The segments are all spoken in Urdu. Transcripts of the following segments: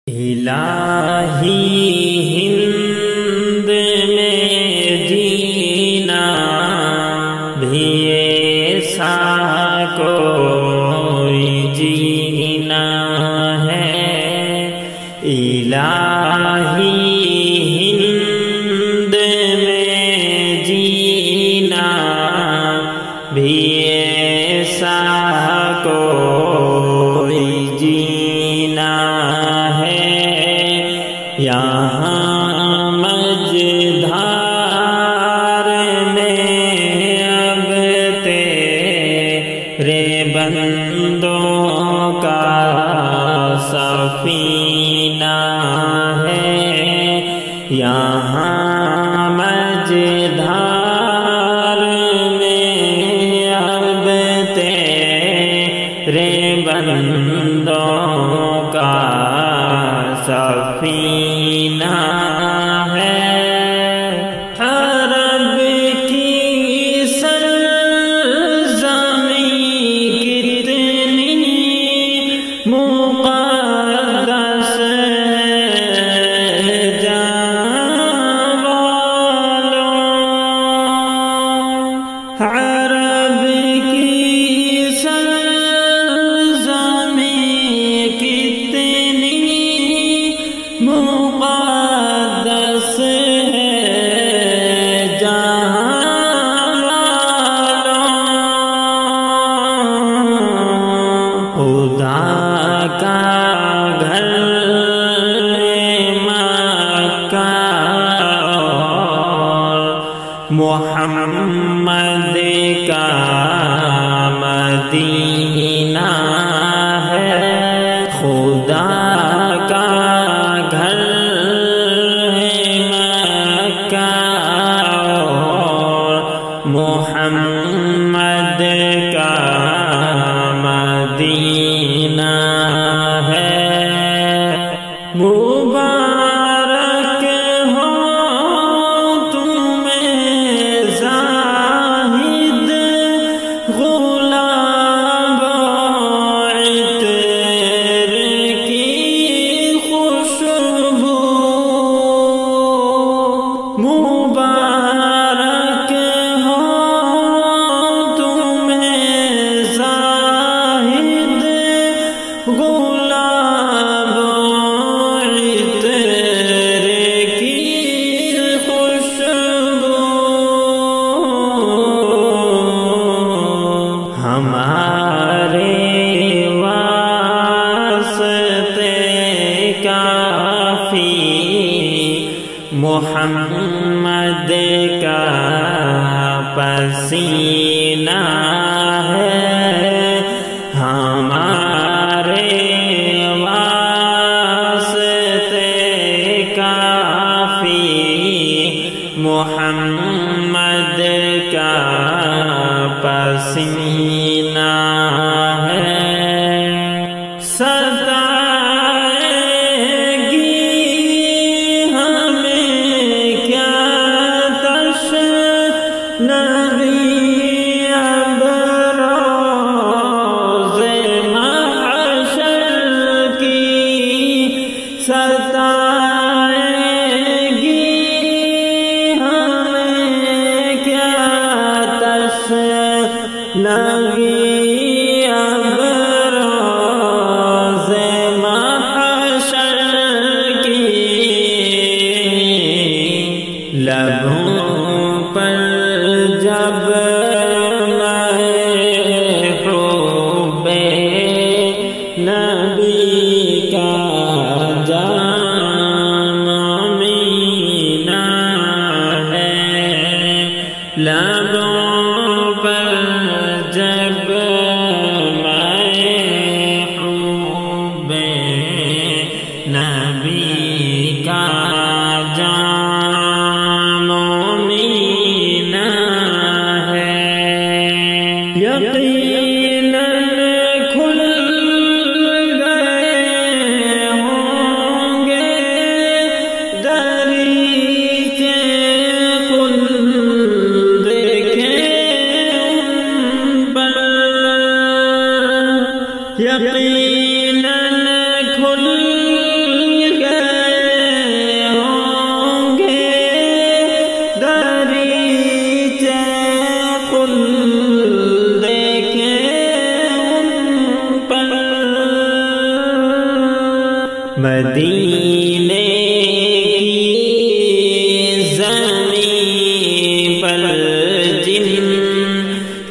الہی ہند میں جینا بھی ایسا کوئی جینا ہے، الہی ہند میں جینا بھی ایسا کوئی جینا ہے، یہاں مجدھار میں اب تیرے بندوں کا سفینہ ہے، یہاں مجدھار میں اب تیرے بندوں کا سفینہ ہے، عرب کی سرزمین کتنی مقدس ہے جان والوں، عرب کی سرزمین کتنی مقدس ہے جان والوں، خدا کا گھر مکہ اور محمد کا مدینہ ہے، خدا کا گھر مکہ اور محمد کا مدینہ ہے، مبارک ہو تمہیں زاہد غلام عطر کی خوشبو، مبارک ہو تمہیں زاہد غلام عطر کی خوشبو، ہمارے واسطے کافی محمد کا پسینہ ہے، ہمارے واسطے کافی محمد کا پسینہ ہے، ستائے گی ہمیں کیا تشنگی اب روز محشر کی، ستائے گی ہمیں کیا تشنگی اب روز محشر کی، لبوں پر جب محبوب نبی کا جام مینا ہے، لبوں پر جب محبوب نبی کا جام مینا ہے، یقیناً کھل گئے ہوں گے دریچے خلد کے ان پر، یقیناً کھل مدینے کی زمین پر جن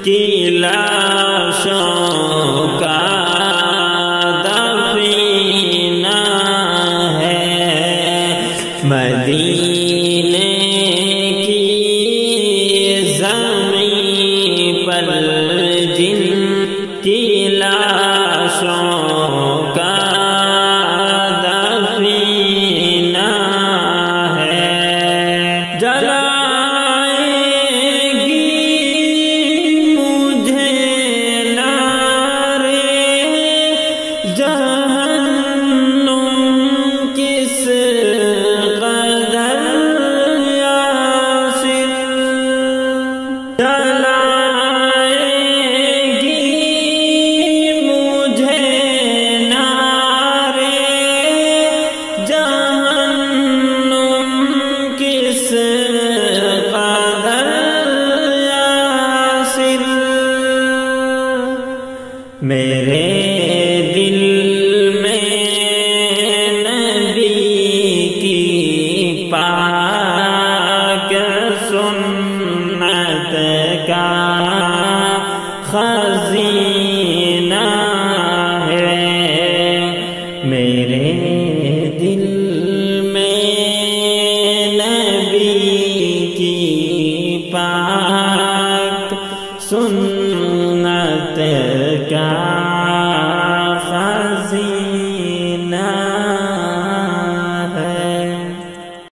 کی لاشوں کا دفن ہے، مدینے